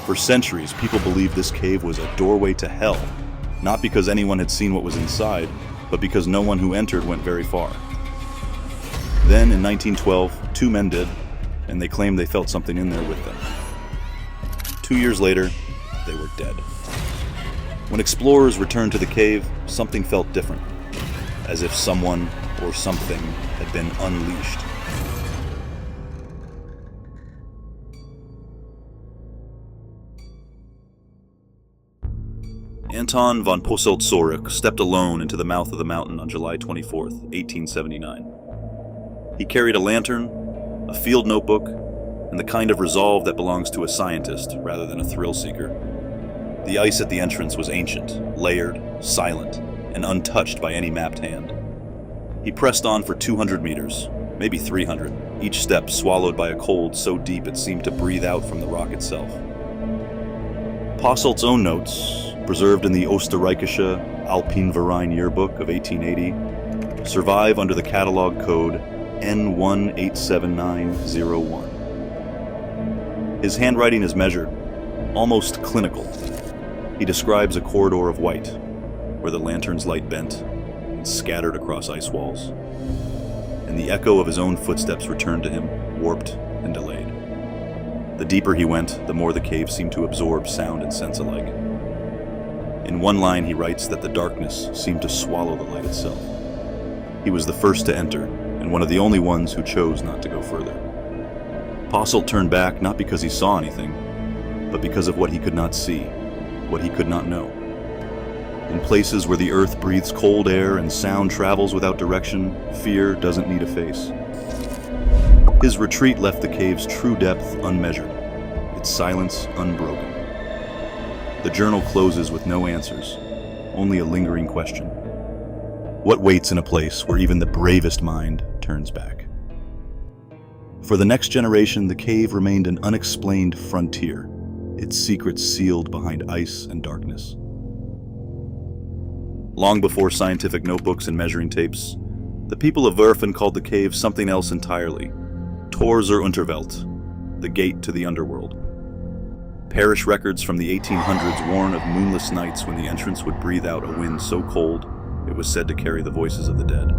For centuries, people believed this cave was a doorway to hell, not because anyone had seen what was inside, but because no one who entered went very far. Then, in 1912, 2 men did, and they claimed they felt something in there with them. 2 years later, they were dead. When explorers returned to the cave, something felt different, as if someone or something had been unleashed. Anton von Posselt-Zurich stepped alone into the mouth of the mountain on July 24, 1879. He carried a lantern, a field notebook, and the kind of resolve that belongs to a scientist rather than a thrill-seeker. The ice at the entrance was ancient, layered, silent, and untouched by any mapped hand. He pressed on for 200 meters, maybe 300, each step swallowed by a cold so deep it seemed to breathe out from the rock itself. Posselt's own notes, preserved in the Österreichische Alpinverein Yearbook of 1880, survive under the catalog code N187901. His handwriting is measured, almost clinical. He describes a corridor of white, where the lantern's light bent and scattered across ice walls, and the echo of his own footsteps returned to him, warped and delayed. The deeper he went, the more the cave seemed to absorb sound and sense alike. In one line he writes that the darkness seemed to swallow the light itself. He was the first to enter, and one of the only ones who chose not to go further. Posselt turned back not because he saw anything, but because of what he could not see, what he could not know. In places where the earth breathes cold air and sound travels without direction, fear doesn't need a face. His retreat left the cave's true depth unmeasured, its silence unbroken. The journal closes with no answers, only a lingering question. What waits in a place where even the bravest mind turns back? For the next generation, the cave remained an unexplained frontier, its secrets sealed behind ice and darkness. Long before scientific notebooks and measuring tapes, the people of Werfen called the cave something else entirely: Tor zur Unterwelt, the gate to the underworld. Parish records from the 1800s warn of moonless nights when the entrance would breathe out a wind so cold it was said to carry the voices of the dead.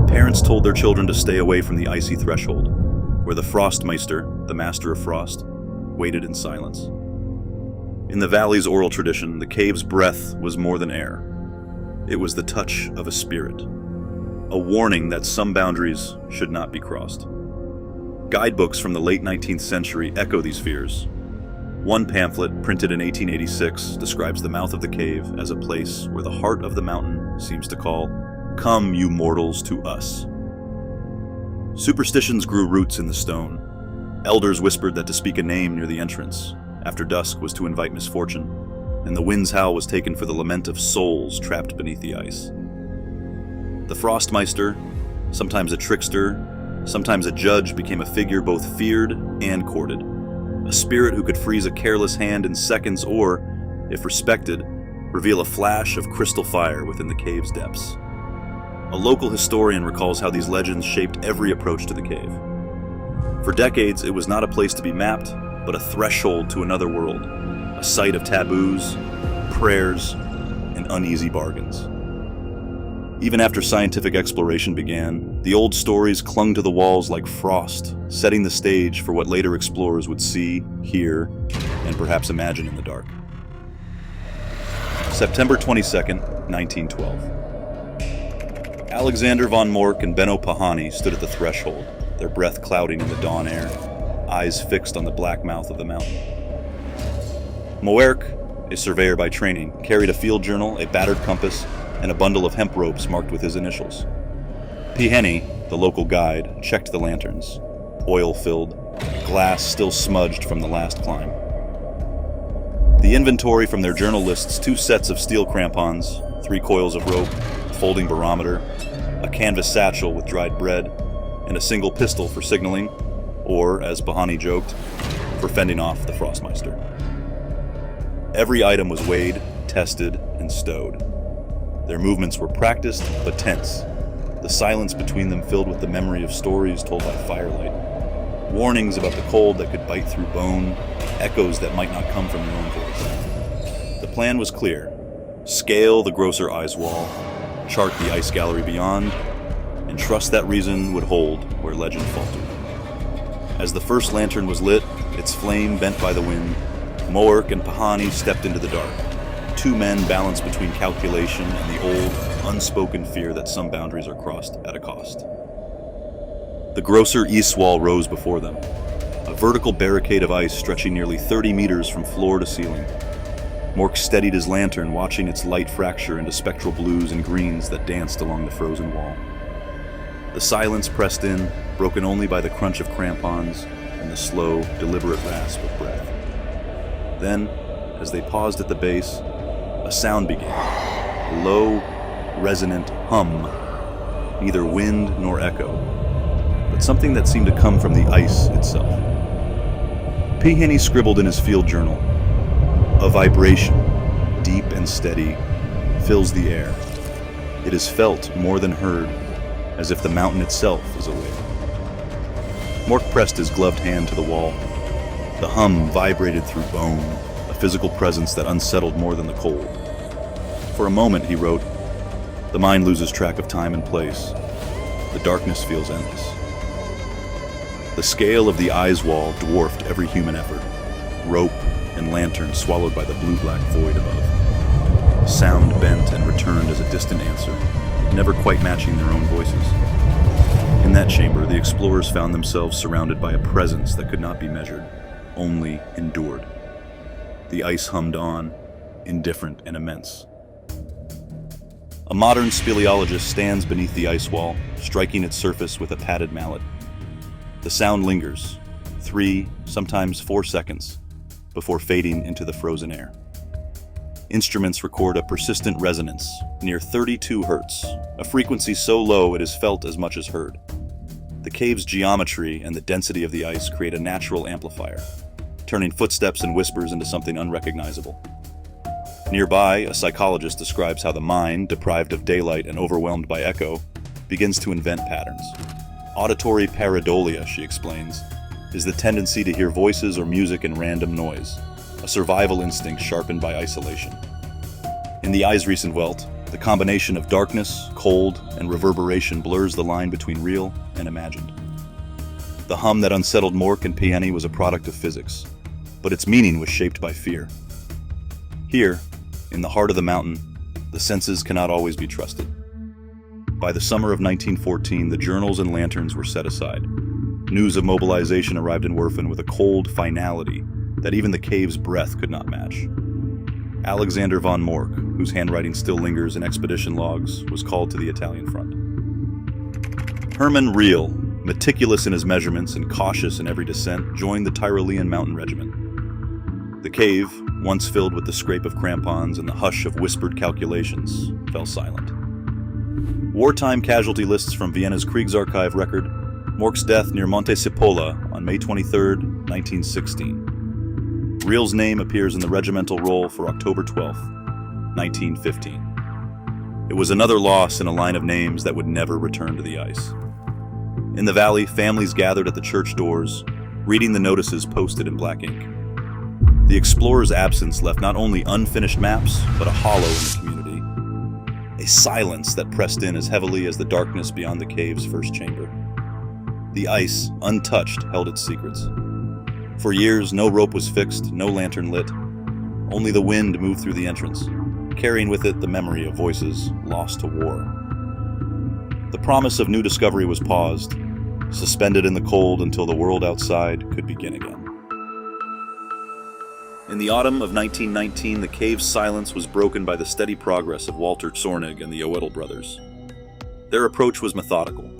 Parents told their children to stay away from the icy threshold, where the Frostmeister, the master of frost, waited in silence. In the valley's oral tradition, the cave's breath was more than air. It was the touch of a spirit, a warning that some boundaries should not be crossed. Guidebooks from the late 19th century echo these fears. One pamphlet, printed in 1886, describes the mouth of the cave as a place where the heart of the mountain seems to call, "Come, you mortals, to us." Superstitions grew roots in the stone. Elders whispered that to speak a name near the entrance after dusk was to invite misfortune, and the wind's howl was taken for the lament of souls trapped beneath the ice. The Frostmeister, sometimes a trickster, sometimes a judge, became a figure both feared and courted. A spirit who could freeze a careless hand in seconds or, if respected, reveal a flash of crystal fire within the cave's depths. A local historian recalls how these legends shaped every approach to the cave. For decades, it was not a place to be mapped, but a threshold to another world, a site of taboos, prayers, and uneasy bargains. Even after scientific exploration began, the old stories clung to the walls like frost, setting the stage for what later explorers would see, hear, and perhaps imagine in the dark. September 22nd, 1912. Alexander von Mork and Benno Pahani stood at the threshold, their breath clouding in the dawn air, eyes fixed on the black mouth of the mountain. Moerk, a surveyor by training, carried a field journal, a battered compass, and a bundle of hemp ropes marked with his initials. P. Henny, the local guide, checked the lanterns, oil-filled, glass still smudged from the last climb. The inventory from their journal lists 2 sets of steel crampons, 3 coils of rope, a folding barometer, a canvas satchel with dried bread, and a single pistol for signaling, or, as Pahani joked, for fending off the Frostmeister. Every item was weighed, tested, and stowed. Their movements were practiced but tense, the silence between them filled with the memory of stories told by firelight. Warnings about the cold that could bite through bone, echoes that might not come from your own voice. The plan was clear. Scale the grosser ice wall, chart the ice gallery beyond, and trust that reason would hold where legend faltered. As the first lantern was lit, its flame bent by the wind, Moerk and Pahani stepped into the dark. Two men balanced between calculation and the old, unspoken fear that some boundaries are crossed at a cost. The grosser east wall rose before them, a vertical barricade of ice stretching nearly 30 meters from floor to ceiling. Mork steadied his lantern, watching its light fracture into spectral blues and greens that danced along the frozen wall. The silence pressed in, broken only by the crunch of crampons and the slow, deliberate rasp of breath. Then, as they paused at the base, a sound began, a low, resonant hum, neither wind nor echo, but something that seemed to come from the ice itself. Pahani scribbled in his field journal, "A vibration, deep and steady, fills the air. It is felt more than heard, as if the mountain itself is awake." Mork pressed his gloved hand to the wall. The hum vibrated through bone, a physical presence that unsettled more than the cold. For a moment, he wrote, the mind loses track of time and place. The darkness feels endless. The scale of the eyes wall dwarfed every human effort. Rope and lantern swallowed by the blue-black void above. Sound bent and returned as a distant answer, never quite matching their own voices. In that chamber, the explorers found themselves surrounded by a presence that could not be measured, only endured. The ice hummed on, indifferent and immense. A modern speleologist stands beneath the ice wall, striking its surface with a padded mallet. The sound lingers, 3, sometimes 4 seconds, before fading into the frozen air. Instruments record a persistent resonance, near 32 hertz, a frequency so low it is felt as much as heard. The cave's geometry and the density of the ice create a natural amplifier, turning footsteps and whispers into something unrecognizable. Nearby, a psychologist describes how the mind, deprived of daylight and overwhelmed by echo, begins to invent patterns. Auditory pareidolia, she explains, is the tendency to hear voices or music in random noise, a survival instinct sharpened by isolation. In the Eisriesenwelt, the combination of darkness, cold, and reverberation blurs the line between real and imagined. The hum that unsettled Mork and Pahani was a product of physics, but its meaning was shaped by fear. Here, in the heart of the mountain, the senses cannot always be trusted. By the summer of 1914, the journals and lanterns were set aside. News of mobilization arrived in Werfen with a cold finality that even the cave's breath could not match. Alexander von Mork, whose handwriting still lingers in expedition logs, was called to the Italian front. Hermann Riehl, meticulous in his measurements and cautious in every descent, joined the Tyrolean Mountain Regiment. The cave, once filled with the scrape of crampons and the hush of whispered calculations, fell silent. Wartime casualty lists from Vienna's Kriegsarchive record Mork's death near Monte Cipolla on May 23, 1916. Riehl's name appears in the regimental roll for October 12, 1915. It was another loss in a line of names that would never return to the ice. In the valley, families gathered at the church doors, reading the notices posted in black ink. The explorer's absence left not only unfinished maps, but a hollow in the community. A silence that pressed in as heavily as the darkness beyond the cave's first chamber. The ice, untouched, held its secrets. For years, no rope was fixed, no lantern lit. Only the wind moved through the entrance, carrying with it the memory of voices lost to war. The promise of new discovery was paused, suspended in the cold until the world outside could begin again. In the autumn of 1919, the cave's silence was broken by the steady progress of Walter Zornig and the Oedel brothers. Their approach was methodical,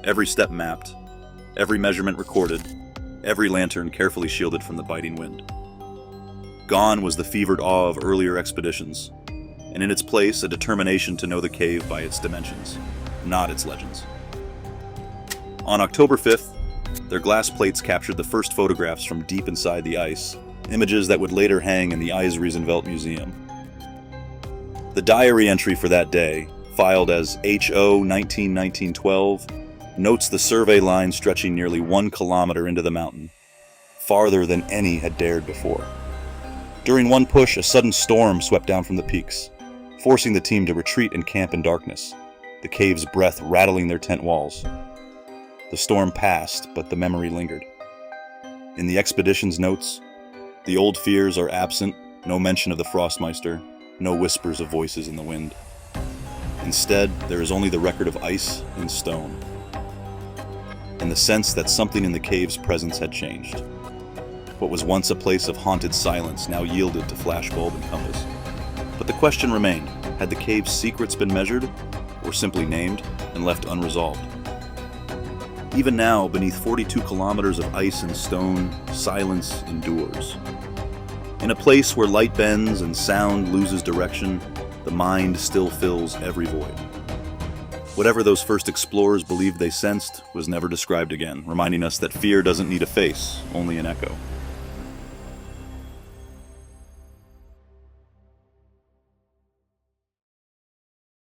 every step mapped, every measurement recorded, every lantern carefully shielded from the biting wind. Gone was the fevered awe of earlier expeditions, and in its place a determination to know the cave by its dimensions, not its legends. On October 5th, their glass plates captured the first photographs from deep inside the ice, images that would later hang in the Eisriesenwelt Museum. The diary entry for that day, filed as HO 19-19-12, notes the survey line stretching nearly 1 kilometer into the mountain, farther than any had dared before. During one push, a sudden storm swept down from the peaks, forcing the team to retreat and camp in darkness, the cave's breath rattling their tent walls. The storm passed, but the memory lingered. In the expedition's notes, the old fears are absent, no mention of the Frostmeister, no whispers of voices in the wind. Instead, there is only the record of ice and stone, and the sense that something in the cave's presence had changed. What was once a place of haunted silence now yielded to flashbulb and compass. But the question remained, had the cave's secrets been measured, or simply named and left unresolved? Even now, beneath 42 kilometers of ice and stone, silence endures. In a place where light bends and sound loses direction, the mind still fills every void. Whatever those first explorers believed they sensed was never described again, reminding us that fear doesn't need a face, only an echo.